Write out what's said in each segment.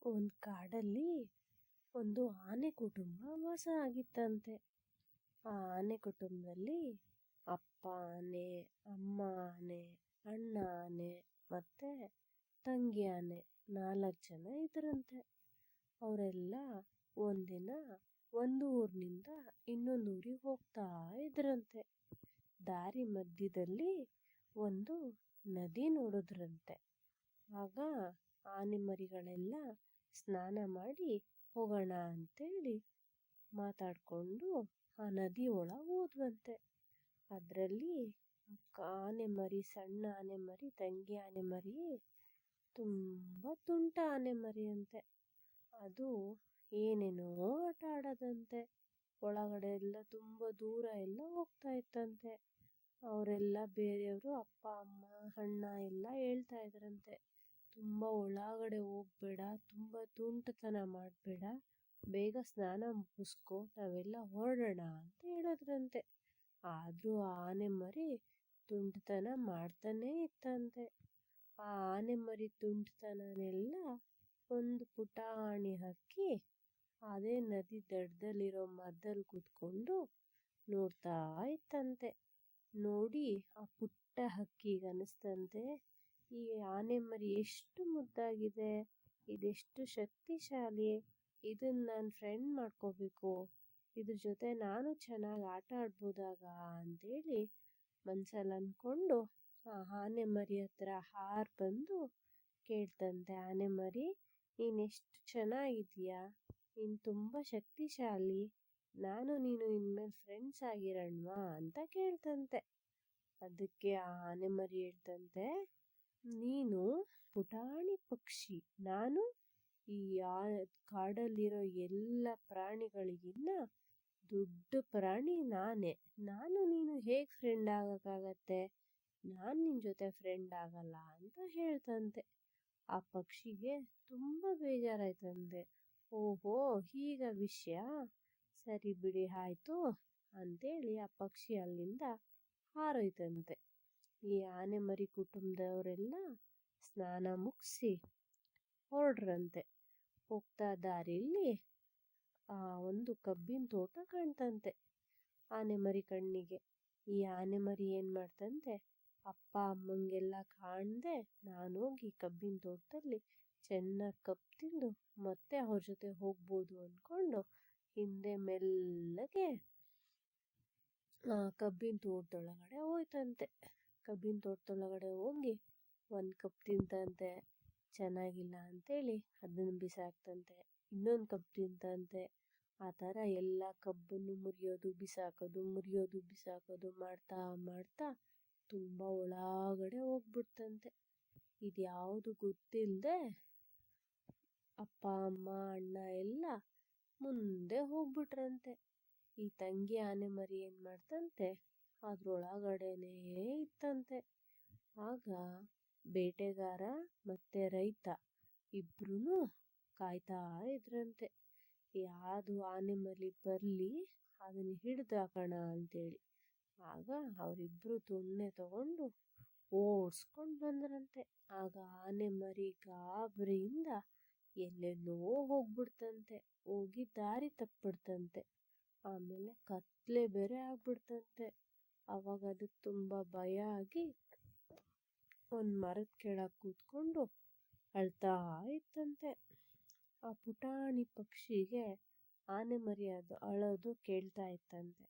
ಒಂದು ಕಾಡಲ್ಲಿ ಒಂದು ಆನೆ ಕುಟುಂಬ ವಾಸ ಆಗಿತ್ತಂತೆ. ಆ ಆನೆ ಕುಟುಂಬದಲ್ಲಿ ಅಪ್ಪ ಆನೆ, ಅಮ್ಮ ಆನೆ, ಅಣ್ಣ ಆನೆ ಮತ್ತೆ ತಂಗಿ ಆನೆ 4 ಜನ ಇದ್ರಂತೆ. ಅವರೆಲ್ಲ ಒಂದಿನ ಒಂದು ಊರಿನಿಂದ ಇನ್ನೊಂದು ಊರಿಗೆ ಹೋಗ್ತಾ ಇದ್ರಂತೆ. ದಾರಿ ಮಧ್ಯದಲ್ಲಿ ಒಂದು ನದಿ ನೋಡಿದ್ರಂತೆ. ಆಗ ಆನೆ ಮರಿಗಳೆಲ್ಲ ಸ್ನಾನ ಮಾಡಿ ಹೋಗೋಣ ಅಂತೇಳಿ ಮಾತಾಡಿಕೊಂಡು ಆ ನದಿ ಒಳಗೆ ಹೋದ್ವಂತೆ. ಅದರಲ್ಲಿ ಆನೆ ಮರಿ, ಸಣ್ಣ ಆನೆ ಮರಿ, ತಂಗಿ ಆನೆ ಮರಿ ತುಂಬ ತುಂಟ ಆನೆ ಮರಿ ಅಂತೆ. ಅದು ಏನೇನೋ ಆಟ ಆಡೋದಂತೆ. ಒಳಗಡೆ ಎಲ್ಲ ತುಂಬ ದೂರ ಎಲ್ಲ ಹೋಗ್ತಾ ಇತ್ತಂತೆ. ಅವರೆಲ್ಲ ಬೇರೆಯವರು ಅಪ್ಪ ಅಮ್ಮ ಅಣ್ಣ ಎಲ್ಲ ಹೇಳ್ತಾ ಇದ್ರಂತೆ, ತುಂಬ ಒಳಗಡೆ ಹೋಗ್ಬೇಡ, ತುಂಬ ತುಂಟತನ ಮಾಡಬೇಡ, ಬೇಗ ಸ್ನಾನ ಮುಗಿಸ್ಕೊ, ನಾವೆಲ್ಲ ಹೊರಡೋಣ ಅಂತ ಹೇಳಿದ್ರಂತೆ. ಆದರೂ ಆ ಆನೆ ಮರಿ ತುಂಟತನ ಮಾಡ್ತಾನೇ ಇತ್ತಂತೆ. ಆ ಆನೆ ಮರಿ ತುಂಟತನನೆಲ್ಲ ಒಂದು ಪುಟಾಣಿ ಹಕ್ಕಿ ಅದೇ ನದಿ ದಡದಲ್ಲಿರೋ ಮರದಲ್ಲಿ ಕೂತ್ಕೊಂಡು ನೋಡ್ತಾ ಇತ್ತಂತೆ. ನೋಡಿ ಆ ಪುಟ್ಟ ಹಕ್ಕಿಗೆ ಅನಿಸ್ತಂತೆ, ಈ ಆನೆ ಮರಿ ಎಷ್ಟು ಮುದ್ದಾಗಿದೆ, ಇದೆಷ್ಟು ಶಕ್ತಿಶಾಲಿ, ಇದನ್ನ ನಾನು ಫ್ರೆಂಡ್ ಮಾಡ್ಕೋಬೇಕು, ಇದ್ರ ಜೊತೆ ನಾನು ಚೆನ್ನಾಗಿ ಆಟ ಆಡ್ಬೋದಾಗ ಅಂತೇಳಿ ಮನ್ಸಲ್ಲಿ ಅಂದ್ಕೊಂಡು ಆ ಆನೆ ಮರಿ ಹತ್ರ ಹಾರಿ ಬಂದು ಕೇಳ್ತಂತೆ, ಆನೆ ಮರಿ ನೀನೆಷ್ಟು ಚೆನ್ನಾಗಿದೀಯಾ, ನೀನು ತುಂಬ ಶಕ್ತಿಶಾಲಿ, ನಾನು ನೀನು ಇನ್ಮೇಲೆ ಫ್ರೆಂಡ್ಸ್ ಆಗಿರೋಣವಾ ಅಂತ ಕೇಳ್ತಂತೆ. ಅದಕ್ಕೆ ಆ ಆನೆ ಮರಿ ಹೇಳ್ತಂತೆ, ನೀನು ಪುಟಾಣಿ ಪಕ್ಷಿ, ನಾನು ಈ ಕಾಡಲ್ಲಿರೋ ಎಲ್ಲ ಪ್ರಾಣಿಗಳಿಗಿನ್ನ ದೊಡ್ಡ ಪ್ರಾಣಿ ನಾನೇ, ನಾನು ನೀನು ಹೇಗೆ ಫ್ರೆಂಡ್ ಆಗೋಕ್ಕಾಗತ್ತೆ, ನಾನು ನಿನ್ನ ಜೊತೆ ಫ್ರೆಂಡ್ ಆಗಲ್ಲ ಅಂತ ಹೇಳ್ತಂತೆ. ಆ ಪಕ್ಷಿಗೆ ತುಂಬ ಬೇಜಾರಾಯ್ತಂತೆ. ಓಹೋ ಹೀಗ ವಿಷಯ, ಸರಿ ಬಿಡಿ ಆಯಿತು ಅಂತೇಳಿ ಆ ಪಕ್ಷಿ ಅಲ್ಲಿಂದ ಹಾರೋಯ್ತಂತೆ. ಈ ಆನೆ ಮರಿ ಕುಟುಂಬದವರೆಲ್ಲ ಸ್ನಾನ ಮುಗಿಸಿ ಹೊರಡ್ರಂತೆ. ಹೋಗ್ತಾ ದಾರಿಯಲ್ಲಿ ಒಂದು ಕಬ್ಬಿನ ತೋಟ ಕಾಣ್ತಂತೆ ಆನೆ ಮರಿ ಕಣ್ಣಿಗೆ. ಈ ಆನೆ ಮರಿ ಏನು ಮಾಡ್ತಂತೆ, ಅಪ್ಪ ಅಮ್ಮಂಗೆಲ್ಲ ಕಾಣದೆ ನಾನು ಹೋಗಿ ಕಬ್ಬಿನ ತೋಟದಲ್ಲಿ ಚೆನ್ನಾಗಿ ಕಬ್ಬು ತಿಂದು ಮತ್ತೆ ಅವ್ರ ಜೊತೆ ಹೋಗ್ಬೋದು ಅಂದ್ಕೊಂಡು ಹಿಂದೆ ಮೆಲ್ಲಗೆ ಕಬ್ಬಿನ ತೋಟದೊಳಗಡೆ ಹೋಯ್ತಂತೆ. ಕಬ್ಬಿನ ತೋಟದೊಳಗಡೆ ಹೋಗಿ ಒಂದು ಕಬ್ಬು ತಿಂತಂತೆ, ಚೆನ್ನಾಗಿಲ್ಲ ಅಂತೇಳಿ ಅದನ್ನು ಬಿಸಾಕ್ತಂತೆ. ಇನ್ನೊಂದು ಕಬ್ಬು ತಿಂತಂತೆ. ಆ ಥರ ಎಲ್ಲ ಕಬ್ಬನ್ನು ಮುರಿಯೋದು ಬಿಸಾಕೋದು, ಮುರಿಯೋದು ಬಿಸಾಕೋದು ಮಾಡ್ತಾ ಮಾಡ್ತಾ ತುಂಬ ಒಳಗಡೆ ಹೋಗ್ಬಿಡ್ತಂತೆ. ಇದ್ಯಾವುದು ಗೊತ್ತಿಲ್ಲದೆ ಅಪ್ಪ ಅಮ್ಮ ಅಣ್ಣ ಎಲ್ಲ ಮುಂದೆ ಹೋಗ್ಬಿಟ್ರಂತೆ. ಈ ತಂಗಿ ಆನೆ ಮರಿ ಏನು ಮಾಡ್ತಂತೆ, ಅದ್ರೊಳಗಡೆನೇ ಇತ್ತಂತೆ. ಆಗ ಬೇಟೆಗಾರ ಮತ್ತೆ ರೈತ ಇಬ್ರು ಕಾಯ್ತಾ ಇದ್ರಂತೆ, ಯಾವುದು ಆನೆ ಮರಿ ಬರಲಿ ಅದನ್ನು ಹಿಡ್ದು ಹಾಕೋಣ ಅಂತೇಳಿ. ಆಗ ಅವರಿಬ್ರು ದೊಣ್ಣೆ ತಗೊಂಡು ಓಡಿಸ್ಕೊಂಡು ಬಂದ್ರಂತೆ. ಆಗ ಆನೆ ಮರಿ ಗಾಬರಿಯಿಂದ ಎಲ್ಲೆಲ್ಲೋ ಹೋಗ್ಬಿಡ್ತಂತೆ, ಹೋಗಿ ದಾರಿ ತಪ್ಪಿಬಿಡ್ತಂತೆ. ಆಮೇಲೆ ಕತ್ಲೆ ಬೇರೆ ಆಗ್ಬಿಡ್ತಂತೆ. ಅವಾಗ ಅದಕ್ಕೆ ತುಂಬ ಭಯ ಆಗಿ ಒಂದು ಮರದ ಕೆಳಗೆ ಕೂತ್ಕೊಂಡು ಅಳ್ತಾ ಇತ್ತಂತೆ. ಆ ಪುಟಾಣಿ ಪಕ್ಷಿಗೆ ಆನೆ ಮರಿ ಅದು ಅಳೋದು ಕೇಳ್ತಾ ಇತ್ತಂತೆ.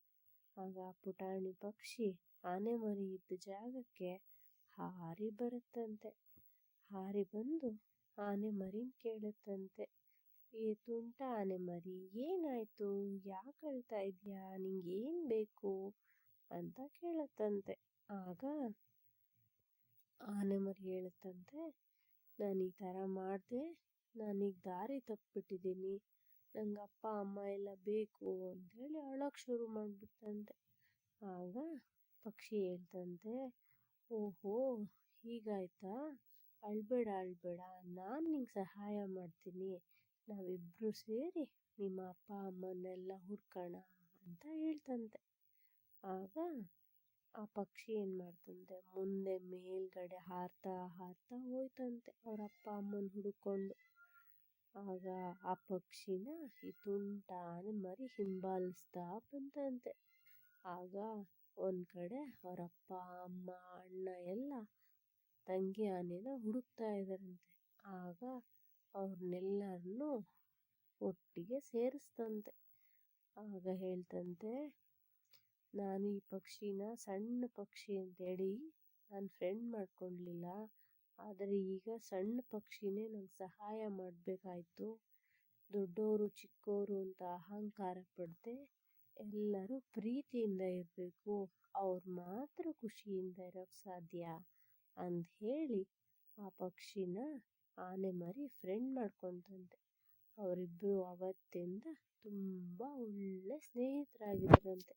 ಆಗ ಆ ಪುಟಾಣಿ ಪಕ್ಷಿ ಆನೆ ಮರಿ ಇದ್ದ ಜಾಗಕ್ಕೆ ಹಾರಿ ಬರುತ್ತಂತೆ. ಹಾರಿ ಬಂದು ಆನೆ ಮರಿನ ಕೇಳುತ್ತಂತೆ, ಏ ತುಂಟ ಆನೆ ಮರಿ, ಏನಾಯ್ತು, ಯಾಕೆ ಅಳ್ತಾ ಇದೆಯಾ, ನಿಂಗೆ ಏನು ಬೇಕು ಅಂತ ಕೇಳುತ್ತಂತೆ. ಆಗ ಆನೆ ಮರಿ ಹೇಳುತ್ತಂತೆ, ನಾನು ಈ ಥರ ಮಾಡಿದೆ, ನಾನೀಗ ದಾರಿ ತಪ್ಪಿಬಿಟ್ಟಿದ್ದೀನಿ, ನಂಗೆ ಅಪ್ಪ ಅಮ್ಮ ಎಲ್ಲ ಬೇಕು ಅಂಥೇಳಿ ಅಳೋಕ್ಕೆ ಶುರು ಮಾಡಿಬಿಡ್ತಂತೆ. ಆಗ ಪಕ್ಷಿ ಹೇಳ್ತಂತೆ, ಓಹೋ ಹೀಗಾಯ್ತಾ, ಅಳ್ಬೇಡ ಅಳ್ಬೇಡ, ನಾನು ನಿಂಗೆ ಸಹಾಯ ಮಾಡ್ತೀನಿ, ನಾವಿಬ್ಬರು ಸೇರಿ ನಿಮ್ಮ ಅಪ್ಪ ಅಮ್ಮನ್ನೆಲ್ಲ ಹುಡ್ಕೋಣ ಅಂತ ಹೇಳ್ತಂತೆ. ಆಗ ಆ ಪಕ್ಷಿ ಏನು ಮಾಡ್ತಂತೆ, ಮುಂದೆ ಮೇಲ್ಗಡೆ ಹಾರ್ತಾ ಹಾರ್ತಾ ಹೋಯ್ತಂತೆ ಅವ್ರ ಅಪ್ಪ ಅಮ್ಮನ ಹುಡುಕೊಂಡು. ಆಗ ಆ ಪಕ್ಷಿನ ಈ ತುಂಟ ಆನೆ ಮರಿ ಹಿಂಬಾಲಿಸ್ತಾ ಬಂತಂತೆ. ಆಗ ಒಂದು ಕಡೆ ಅವರಪ್ಪ ಅಮ್ಮ ಅಣ್ಣ ಎಲ್ಲ ತಂಗಿ ಆನೆನ ಹುಡುಕ್ತಾ ಇದ್ದಾರಂತೆ. ಆಗ ಅವ್ರನ್ನೆಲ್ಲರನ್ನೂ ಒಟ್ಟಿಗೆ ಸೇರಿಸ್ತಂತೆ. ಆಗ ಹೇಳ್ತಂತೆ, ನಾನು ಈ ಪಕ್ಷಿನ ಸಣ್ಣ ಪಕ್ಷಿ ಅಂತೇಳಿ ನಾನು ಫ್ರೆಂಡ್ ಮಾಡ್ಕೊಳ್ಲಿಲ್ಲ, ಆದರೆ ಈಗ ಸಣ್ಣ ಪಕ್ಷಿನೇ ನಂಗೆ ಸಹಾಯ ಮಾಡಬೇಕಾಯ್ತು. ದೊಡ್ಡವರು ಚಿಕ್ಕವರು ಅಂತ ಅಹಂಕಾರ ಪಡದೆ ಎಲ್ಲರೂ ಪ್ರೀತಿಯಿಂದ ಇರಬೇಕು, ಅವ್ರು ಮಾತ್ರ ಖುಷಿಯಿಂದ ಇರೋಕ್ಕೆ ಸಾಧ್ಯ ಅಂತ ಹೇಳಿ ಆ ಪಕ್ಷಿನ ಆನೆ ಮರಿ ಫ್ರೆಂಡ್ ಮಾಡ್ಕೊಂತಂತೆ. ಅವರಿಬ್ಬರು ಅವತ್ತಿಂದ ತುಂಬ ಒಳ್ಳೆ ಸ್ನೇಹಿತರಾಗಿದ್ದರಂತೆ.